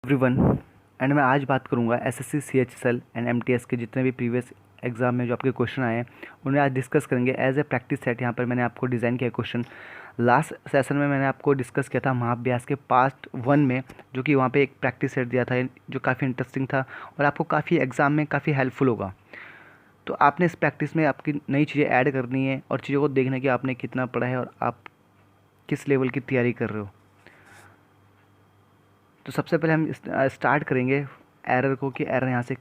Everyone and मैं आज बात करूंगा एसएससी सीएचएसएल एंड एमटीएस के जितने भी प्रीवियस एग्जाम में जो आपके क्वेश्चन आए हैं उन्हें आज डिस्कस करेंगे एज ए प्रैक्टिस सेट। यहाँ पर मैंने आपको डिज़ाइन किया क्वेश्चन। लास्ट सेशन में मैंने आपको डिस्कस किया था महाअभ्यास के पार्ट 1 में, जो कि वहाँ पे एक प्रैक्टिस सेट दिया था जो काफ़ी इंटरेस्टिंग था और आपको काफ़ी एग्जाम में काफ़ी हेल्पफुल होगा। तो आपने इस प्रैक्टिस में आपकी नई चीज़ें ऐड करनी है और चीज़ों को देखना कि आपने कितना पढ़ा है और आप किस लेवल की तैयारी कर रहे हो। तो सबसे पहले हम स्टार्ट करेंगे एरर को, कि एरर यहाँ से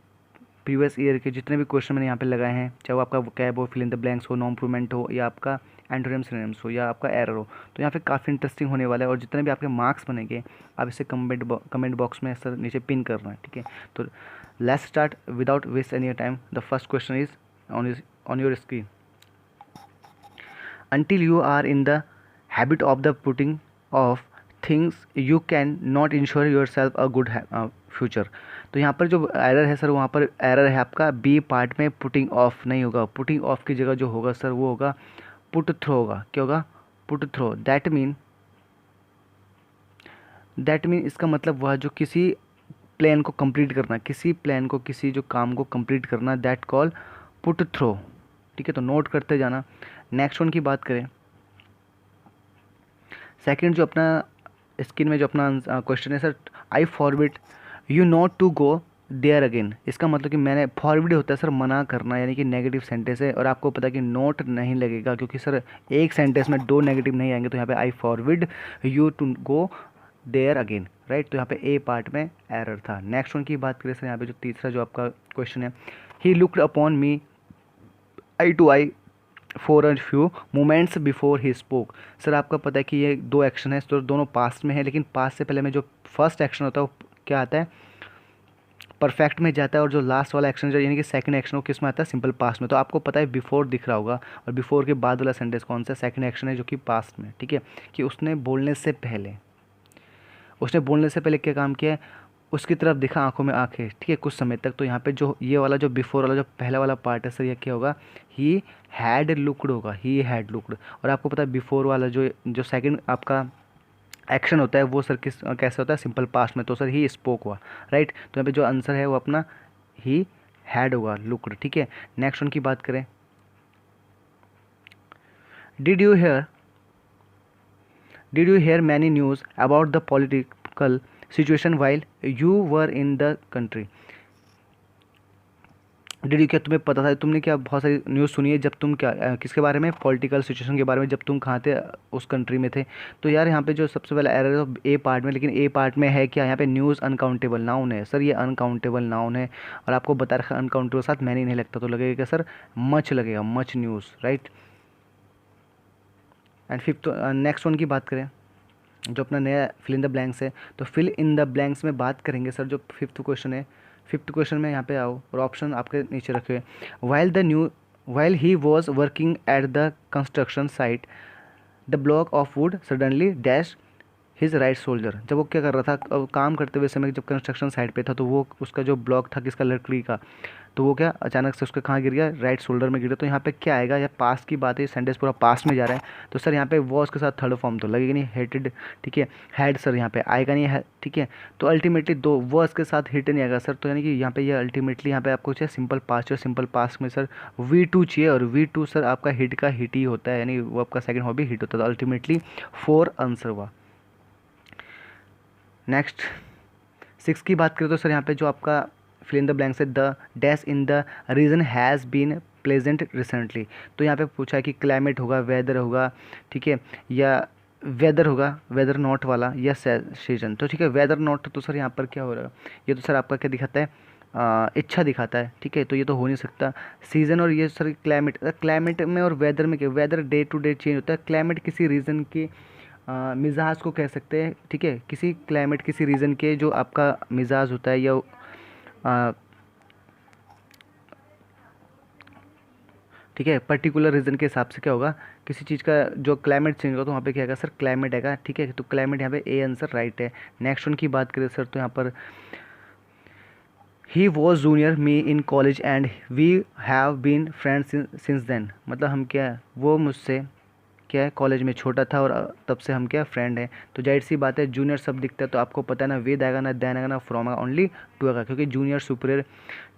प्रीवियस ईयर के जितने भी क्वेश्चन मैंने यहाँ पे लगाए हैं, चाहे वो आपका वोकैब हो, फिल इन द ब्लैंक्स हो, नो इम्प्रूवमेंट हो, या आपका एंटोनिम्स सिनोनिम्स हो, या आपका एरर हो, तो यहाँ पे काफ़ी इंटरेस्टिंग होने वाला है। और जितने भी आपके मार्क्स बनेंगे आप इसे कमेंट बॉक्स में सर नीचे पिन करना है, ठीक है। तो let's start without waste any time. The first question is on your screen. Until you are in the habit of the putting of things you can not ensure yourself a good future। तो यहाँ पर जो error है sir, वहाँ पर error है आपका B part में पुटिंग ऑफ नहीं होगा। पुटिंग ऑफ की जगह जो होगा सर वो होगा पुट थ्रो होगा। क्या होगा? Put throw. दैट मीन इसका मतलब वह जो किसी प्लान को कंप्लीट करना, किसी जो काम को कंप्लीट करना, दैट कॉल पुट थ्रो। ठीक है, तो नोट करते जाना। नेक्स्ट वन की बात करें, सेकंड जो अपना स्क्रीन में जो अपना क्वेश्चन है sir, I forbid you not to go there again. इसका मतलब कि मैंने फॉरबिड होता है सर मना करना, यानी कि नेगेटिव सेंटेंस है और आपको पता है कि नोट नहीं लगेगा क्योंकि सर एक सेंटेंस में दो नेगेटिव नहीं आएंगे। तो यहाँ पे I forbid you to go there again, right. तो यहाँ पे ए पार्ट में एरर था। नेक्स्ट वन की बात करें सर, यहाँ पे जो तीसरा जो आपका क्वेश्चन है, he looked upon me eye to eye for a few moments before he spoke. Sir आपका पता है कि ये दो एक्शन है तो दोनों पास्ट में है, लेकिन पास्ट से पहले में जो फर्स्ट एक्शन होता है वो क्या आता है? परफेक्ट में जाता है। और जो लास्ट वाला एक्शन जो यानी कि सेकंड एक्शन वो किस में आता है? सिंपल पास्ट में। तो आपको पता है बिफोर दिख रहा होगा और बिफोर के बाद वाला सेंटेंस कौन सा? सेकंड एक्शन है जो कि पास्ट में, ठीक है। कि उसने बोलने से पहले क्या काम किया है? उसकी तरफ दिखा, आंखों में आंखें, ठीक है, कुछ समय तक। तो यहाँ पे जो ये वाला जो बिफोर वाला जो पहला वाला पार्ट है सर, ये क्या होगा? ही हैड लुक्ड होगा, ही हैड लुक्ड। और आपको पता है बिफोर वाला जो सेकंड आपका एक्शन होता है वो सर कैसे होता है? सिंपल पास्ट में। तो सर ही स्पोक हुआ, राइट। तो यहाँ पे जो आंसर है वो अपना ही हैड होगा, लुक्ड, ठीक है। नेक्स्ट वन की बात करें, did you hear many news about the political situation while you were in the country. क्या तुम्हें पता था? तुमने क्या बहुत सारी न्यूज़ सुनी है जब तुम किसके बारे में? पॉलिटिकल सिचुएशन के बारे में, जब तुम कहाँ थे? उस कंट्री में थे। तो यार यहाँ पे जो सबसे पहला एरर है ए पार्ट में, लेकिन ए पार्ट में है क्या? यहाँ पे न्यूज़ अनकाउंटेबल नाउन है सर, ये अनकाउंटेबल नाउन है और आपको बता रखा अनकाउंटेबल साथ मैंने नहीं लगता, तो लगेगा क्या सर? मच लगेगा, much news, right. And fifth next one की बात करें, जो अपना नया फिल इन द ब्लैंक्स है, तो फिल इन द ब्लैंक्स में बात करेंगे सर। जो फिफ्थ क्वेश्चन है, फिफ्थ क्वेश्चन में यहाँ पे आओ और ऑप्शन आपके नीचे रखे हुए, while he was working at the construction site the block of would suddenly dash his right shoulder. जब वो क्या कर रहा था काम करते हुए समय, जब कंस्ट्रक्शन साइट पे था, तो वो उसका जो ब्लॉक था किसका? लकड़ी का। तो वो क्या अचानक से उसके कहाँ गिर गया? राइट शोल्डर में गिरा। तो यहाँ पे क्या आएगा? या पास्ट की बात है, सेंटेंस पूरा पास्ट में जा रहा है, तो सर यहाँ पे वॉज के साथ थर्ड फॉर्म तो लगेगा नहीं, हेटेड, ठीक है। हैड सर यहाँ पे आएगा नहीं है, ठीक है। तो अल्टीमेटली दो वॉज के साथ हिट नहीं आएगा सर। तो यानी कि यहाँ पे ये अल्टीमेटली यहाँ पे आपको चाहिए सिंपल पास्ट, और सिंपल पास्ट में सर V2 चाहिए, और V2 सर आपका हिट का हिट ही होता है, यानी वो आपका सेकंड हॉबी हिट होता है। तो अल्टीमेटली 4 आंसर हुआ। नेक्स्ट 6 की बात करें तो सर यहाँ पे जो आपका फिल इन द ब्लैंक्स है, the dash in the region has been pleasant recently. तो यहाँ पे पूछा है कि क्लाइमेट होगा, वेदर होगा, ठीक है, या वेदर होगा, वेदर नॉट वाला, या सीजन। तो ठीक है, वेदर नॉट, तो सर यहाँ पर क्या हो रहा है? ये तो सर आपका क्या दिखाता है? इच्छा दिखाता है, ठीक है। तो ये तो हो नहीं सकता। सीज़न और ये सर क्लाइमेट में और वेदर में क्या? Weather day to day change होता है, क्लाइमेट किसी रीजन की मिजाज को कह सकते हैं, ठीक है। किसी क्लाइमेट, किसी रीजन के जो आपका मिजाज होता है, या ठीक है, पर्टिकुलर रीजन के हिसाब से क्या होगा? किसी चीज़ का जो क्लाइमेट चेंज होगा तो वहाँ पे क्या आएगा सर? क्लाइमेट आएगा, ठीक है। तो क्लाइमेट यहाँ पे ए आंसर राइट है। नेक्स्ट वन की बात करें सर, तो यहाँ पर he was junior me in college and we have been friends since then. मतलब हम क्या, वो मुझसे क्या है, कॉलेज में छोटा था और तब से हम क्या फ्रेंड हैं। तो जाहिर सी बात है जूनियर सब दिखता है, तो आपको पता है ना विद आएगा ना देन आएगा ना फ्रॉम आएगा, ओनली टू आएगा, क्योंकि जूनियर सुपीरियर,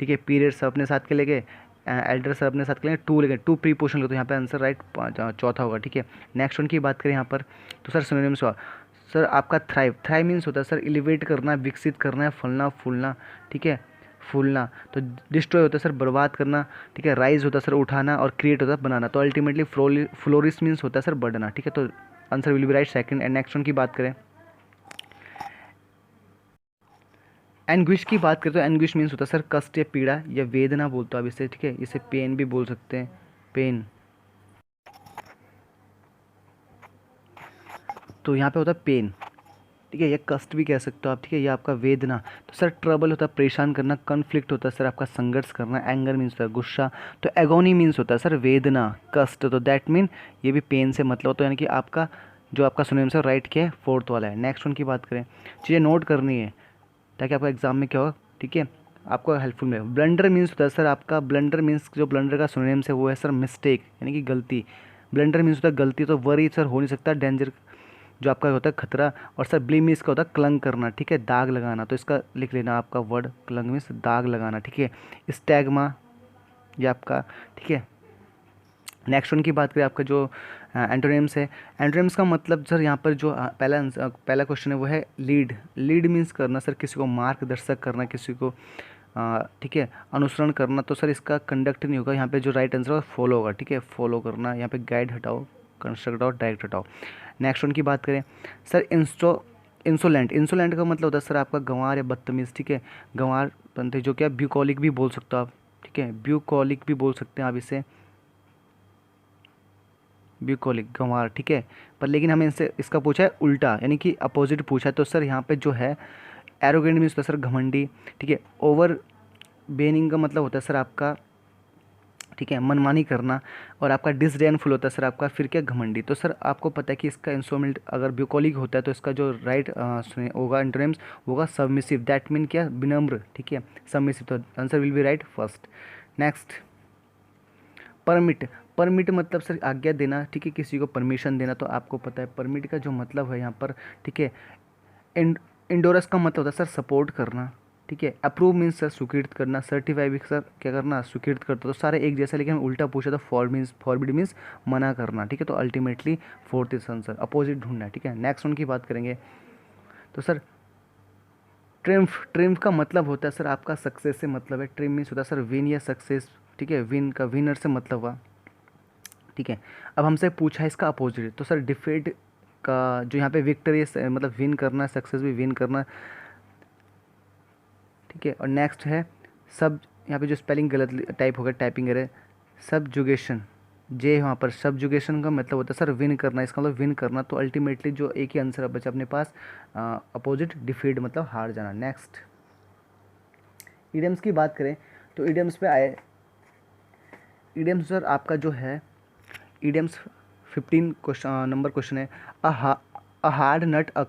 ठीक है, पीरियड सब अपने साथ के लेके, एल्डर सब अपने साथ के लेंगे, टू लेंगे, टू प्रीपोजिशन लेंगे, तो यहाँ पे आंसर राइट चौथा होगा। ठीक है, नेक्स्ट वन की बात करें यहाँ पर, तो सर सिनोनिम्स हुआ सर आपका थ्राइव। थ्राइव मीन्स होता है सर एलिवेट करना, विकसित करना है, फलना फूलना, ठीक है, फूलना। तो डिस्ट्रॉय होता है सर बर्बाद करना, ठीक है, राइज होता है सर उठाना, और क्रिएट होता है बनाना। तो अल्टीमेटली फ्लोरिस मीन्स होता है सर बढ़ना। ठीक है, तो answer will be right second. And next one की बात करें, एनग्विश की बात करें तो एनग्विश मीन्स होता है सर कष्ट या पीड़ा या वेदना बोलते हो आप इसे, ठीक है, इसे पेन भी बोल सकते हैं, पेन। तो यहाँ पे होता है पेन, ठीक है, या कष्ट भी कह सकते हो आप, ठीक है, ये आपका वेदना। तो सर ट्रबल होता है परेशान करना, कन्फ्लिक्ट होता है सर आपका संघर्ष करना, एंगर मीन्स होता है गुस्सा, तो एगोनी मीन्स होता है सर वेदना, कष्ट। तो दैट मीन ये भी पेन से मतलब, तो यानी कि आपका जो आपका सुनेम से राइट क्या है, फोर्थ वाला है। नेक्स्ट वन की बात करें, चीज़ें नोट करनी है ताकि आपका एग्जाम में क्या होगा, ठीक है, आपको हेल्पफुल मिले। ब्लंडर मीन्स होता है सर आपका, ब्लंडर मीन्स जो ब्लंडर का सुनेम से वो है सर मिस्टेक, यानी कि गलती। ब्लंडर मीन्स होता है गलती, तो वरी सर हो नहीं सकता, डेंजर जो आपका होता है खतरा। और सर ब्लीम इसका होता है क्लंग करना, ठीक है, दाग लगाना। तो इसका लिख लेना आपका वर्ड क्लंग मीन्स दाग लगाना, ठीक है। स्टैग्मा ये आपका, ठीक है। नेक्स्ट वन की बात करें, आपका जो एंटोनिम्स है, एंटोनिम्स का मतलब सर यहाँ पर जो पहला क्वेश्चन है वो है लीड। लीड मीन्स करना सर किसी को मार्गदर्शक करना, किसी को ठीक है अनुसरण करना। तो सर इसका कंडक्ट नहीं होगा यहाँ पे, जो राइट आंसर होगा फॉलो होगा, ठीक है, फॉलो करना। यहाँ पे गाइड हटाओ, कंस्ट्रक्ट हटाओ, डायरेक्ट हटाओ। नेक्स्ट वन की बात करें सर इंसोलेंट। इंसोलेंट का मतलब होता है सर आपका गंवार या बदतमीज़, ठीक है, गंवार बनते जो क्या ब्यूकॉलिक भी बोल सकते हो आप, ठीक है, ब्यूकॉलिक भी बोल सकते हैं आप इसे, ब्यूकॉलिक गंवार, ठीक है। पर लेकिन हमें इनसे इसका पूछा है उल्टा, यानी कि अपोजिट पूछा है। तो सर यहाँ पे जो है एरोगेंट मीन्स होता है सर घमंडी, ठीक है। ओवर बेनिंग का मतलब होता है सर आपका, ठीक है, मनमानी करना। और आपका डिसडेनफुल होता है सर आपका फिर क्या घमंडी। तो सर आपको पता है कि इसका इंस्ट्रूमेंट अगर ब्यूकॉलिक होता है तो इसका जो राइट होगा एंटोनिम्स होगा सबमिसिव, दैट मीन क्या विनम्र, ठीक है, सबमिसिव। तो answer will be right first. Next permit. Permit मतलब सर आज्ञा देना, ठीक है, किसी को परमिशन देना। तो आपको पता है परमिट का जो मतलब है यहाँ पर, ठीक है, इंडोरस का मतलब होता है सर सपोर्ट करना, ठीक है। अप्रूव मीन्स सर स्वीकृत करना, सर्टिफाई भी सर क्या करना, स्वीकृत करता। तो सारे एक जैसा, लेकिन उल्टा पूछा था फॉरबिड मीन्स मना करना, ठीक है। तो ultimately fourth is answer, opposite ढूंढना है, ठीक है। नेक्स्ट उनकी बात करेंगे, तो सर ट्रिम्फ। ट्रिम्फ का मतलब होता है सर आपका सक्सेस से मतलब है। ट्रिम मीन्स होता है सर विन या सक्सेस, ठीक है, विन का विनर से मतलब हुआ, ठीक है। अब हमसे पूछा है इसका अपोजिट, तो सर डिफीट का जो यहाँ पे विक्टरी मतलब विन करना, सक्सेस भी विन करना, ठीक है। और नेक्स्ट है सब, यहाँ पे जो स्पेलिंग गलत टाइप हो गया, टाइपिंग एरर, सबजुगेशन, जे वहाँ पर सबजुगेशन का मतलब होता है सर विन करना, इसका मतलब विन करना। तो अल्टीमेटली जो एक ही आंसर बचा अपने पास, अपोजिट डिफीट मतलब हार जाना। नेक्स्ट ईडियम्स की बात करें तो ईडियम्स पे आए, ईडियम्स सर आपका जो है ईडियम्स 15 क्वेश्चन नंबर क्वेश्चन है। A hard nut a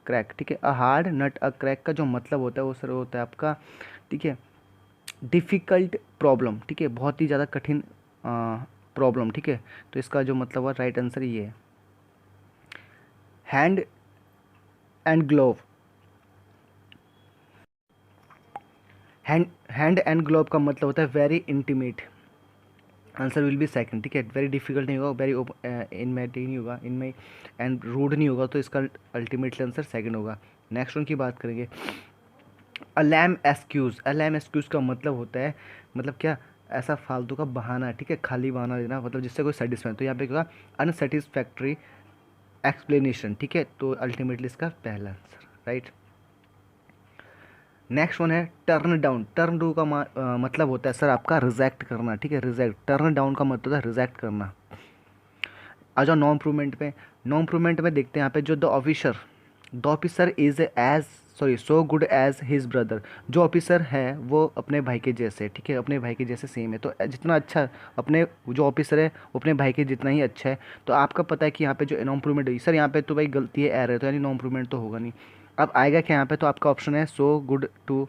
crack, ठीक है। A hard nut a crack का जो मतलब होता है वो सर होता है आपका, ठीक है, डिफ़िकल्ट प्रॉब्लम, ठीक है, बहुत ही ज़्यादा कठिन प्रॉब्लम, ठीक है। तो इसका जो मतलब हुआ राइट आंसर ये है। Hand and glove, hand and glove का मतलब होता है very intimate, answer will be second, ठीक है। वेरी डिफिकल्ट नहीं होगा, वेरी इनमेट नहीं होगा, इनमें एंड रूड नहीं होगा, तो इसका अल्टीमेटली आंसर सेकंड होगा। नेक्स्ट वन की बात करेंगे, अलैम एक्सक्यूज़। अलैम एक्सक्यूज़ का मतलब होता है, मतलब क्या, ऐसा फालतू का बहाना, ठीक है, खाली बहाना देना, मतलब जिससे कोई सेटिस्फाई। तो यहाँ पे क्या अनसेटिस्फैक्ट्री एक्सप्लेनेशन, ठीक है। तो अल्टीमेटली इसका पहला आंसर राइट। नेक्स्ट वन है टर्न डाउन। टर्न डू का मतलब होता है सर आपका रिजेक्ट करना, ठीक है, रिजेक्ट। टर्न डाउन का मतलब होता है रिजेक्ट करना। आ जाओ नो इम्प्रूवमेंट पे। नो इम्प्रूवमेंट में देखते हैं यहाँ पे जो the officer is as so good as his brother. जो ऑफिसर है वो अपने भाई के जैसे, ठीक है, अपने भाई के जैसे सेम है। तो जितना अच्छा अपने जो ऑफिसर है वो अपने भाई के जितना ही अच्छा है। तो आपका पता है कि यहाँ पे जो नो इम्प्रूवमेंट है सर, यहाँ पे तो भाई गलती है, एरर है, तो यानी नो इम्प्रूवमेंट तो होगा नहीं। अब आएगा क्या यहाँ पे, तो आपका ऑप्शन है सो गुड टू,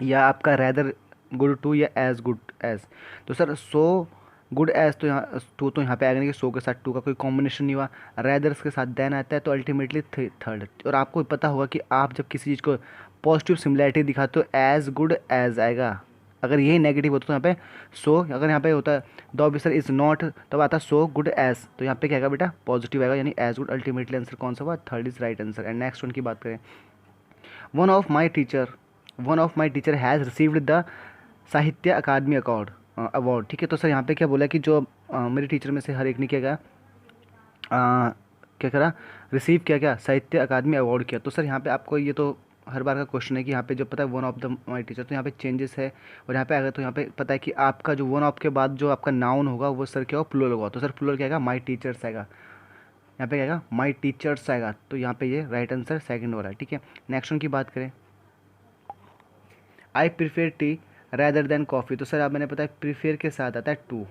या आपका रैदर गुड टू, या एज गुड एज। तो सर सो गुड एज तो यहाँ टू तो यहाँ पे आएगा नहीं कि सो के साथ टू का कोई कॉम्बिनेशन नहीं हुआ, रैदर्स के साथ देन आता है तो अल्टीमेटली थर्ड। और आपको पता होगा कि आप जब किसी चीज़ को पॉजिटिव सिमिलैरिटी दिखाते हो एज गुड एज आएगा, अगर यही नेगेटिव होता तो यहाँ पे सो, अगर यहाँ पे होता है द ऑफिसर इज़ नॉट तब आता सो गुड एज, तो यहाँ पे क्या आएगा बेटा पॉजिटिव आएगा यानी एज गुड। अल्टीमेटली आंसर कौन सा हुआ, third is right answer. And next one की बात करें, one of my teacher has received the साहित्य अकादमी अवार्ड। ठीक है, तो सर यहाँ पे क्या बोला कि जो मेरे टीचर में से हर एक ने क्या क्या करा, रिसीव किया क्या, साहित्य अकादमी अवार्ड किया। तो सर यहाँ पे आपको ये तो हर बार का क्वेश्चन है कि यहाँ पे जो पता है one of the my teacher, तो यहाँ पे चेंजेस है। और यहाँ पे अगर तो यहाँ पे पता है कि आपका जो वन ऑफ के बाद जो आपका नाउन होगा वो सर क्या होगा, प्लूरल होगा। तो सर प्लूरल क्या आएगा, माई टीचर्स आएगा, यहाँ पे क्या आएगा माई टीचर्स आएगा। तो यहाँ पे ये राइट आंसर सेकंड वाला है। ठीक है, नेक्स्ट वन की बात करें, I prefer tea rather than coffee. तो सर आप मैंने पता है प्रीफेयर के साथ आता है टू,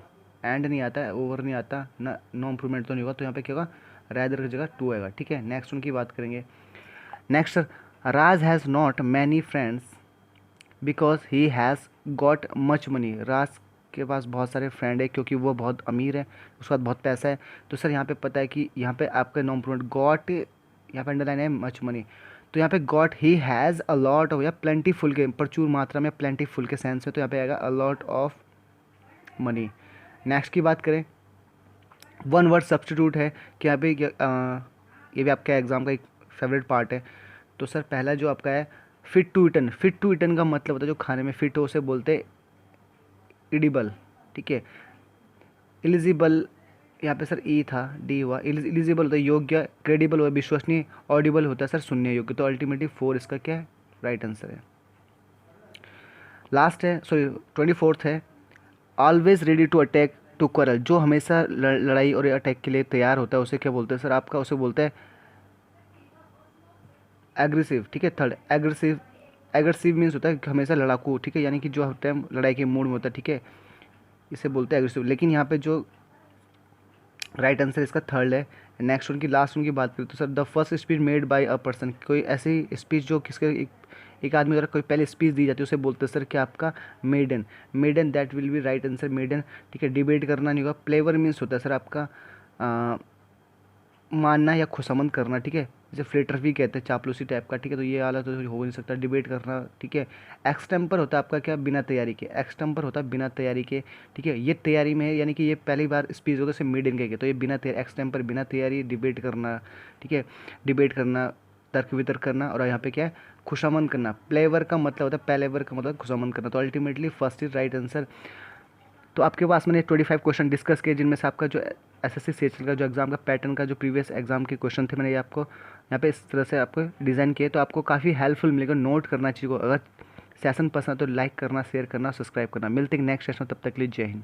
एंड नहीं आता है, ओवर नहीं आता ना, नो इम्प्रूवमेंट तो नहीं होगा, तो यहाँ पे क्या होगा रैदर की जगह टू आएगा। ठीक है, नेक्स्ट उनकी बात करेंगे। Next, Raj has not many friends because he has got much money. Raj के पास बहुत सारे फ्रेंड है क्योंकि वो बहुत अमीर है, उसके पास बहुत पैसा है। तो सर यहाँ पे पता है कि यहाँ पे आपका नो इम्प्रूवमेंट गॉट, यहाँ पे अंडरलाइन है मच मनी, तो यहाँ पे got he has a lot of, या प्लेंटीफुल के प्रचुर मात्रा में, प्लेंटीफुल के सेंस में, तो यहाँ पे आएगा a lot of money. Next की बात करें, वन वर्ड सब्स्टिट्यूट है कि यहाँ पे ये भी आपका एग्जाम का एक फेवरेट पार्ट है। तो सर पहला जो आपका है fit to eaten, fit to eaten का मतलब होता है जो खाने में फिट हो उसे बोलते हैं इडिबल। ठीक है, एलिजिबल यहाँ पे सर ई था, डी हुआ, एलिजिबल होता है योग्य, क्रेडिबल हुआ विश्वसनीय, ऑडिबल होता है सर सुनने योग्य। तो अल्टीमेटली फोर इसका क्या है राइट आंसर है। लास्ट है, सॉरी 24th है, always ready to attack to quarrel, जो हमेशा लड़ाई और अटैक के लिए तैयार होता है उसे क्या बोलते हैं सर, आपका उसे बोलते हैं एग्रेसिव। ठीक है, थर्ड एग्रेसिव, एग्रेसिव मीन्स होता है कि हमेशा लड़ाकू। ठीक है, यानी कि जो होता है लड़ाई के मूड में होता है। ठीक है, इसे बोलते हैं एग्रेसिव, लेकिन यहाँ पे जो राइट आंसर इसका थर्ड है। नेक्स्ट उनकी लास्ट उनकी बात करें तो sir the first speech made by a person, कोई ऐसी स्पीच जो किसके एक आदमी द्वारा कोई पहले स्पीच दी जाती है उसे बोलते हैं सर क्या आपका maiden, maiden that will be right answer maiden. ठीक है, डिबेट करना नहीं होगा। प्लेवर मीन्स होता है सर आपका मानना या खुशामंद करना। ठीक है, जैसे फ्लेटर भी कहते हैं चापलूसी टाइप का। ठीक है, तो ये वाला तो हो नहीं सकता, डिबेट करना। ठीक है, एक्सटेम्पर होता है आपका क्या, बिना तैयारी के, एक्सटेम्पर होता है बिना तैयारी के। ठीक है, ये तैयारी में है यानी कि ये पहली बार स्पीच होगा, मिड इन के, तो ये बिना तैयारी, एक्सटेम्पर बिना तैयारी, डिबेट करना। ठीक है, डिबेट करना, तर्क वितर्क करना, और यहाँ पे क्या है खुशामंद करना। प्लेवर का मतलब होता है, पहलेवर का मतलब खुशामंद करना। तो ultimately first is right answer. तो आपके पास मैंने 25 क्वेश्चन डिस्कस किए जिनमें से आपका जो एसएससी सीएचएल का जो एग्ज़ाम का पैटर्न का जो प्रीवियस एग्जाम के क्वेश्चन थे मैंने ये आपको यहाँ पे इस तरह से आपको डिज़ाइन किए, तो आपको काफ़ी हेल्पफुल मिलेगा। नोट करना चाहिए को, अगर सेशन पसंद है तो लाइक करना, शेयर करना, सब्सक्राइब करना। मिलते हैं नेक्स्ट सेशन, तब तक के लिए जय हिंद।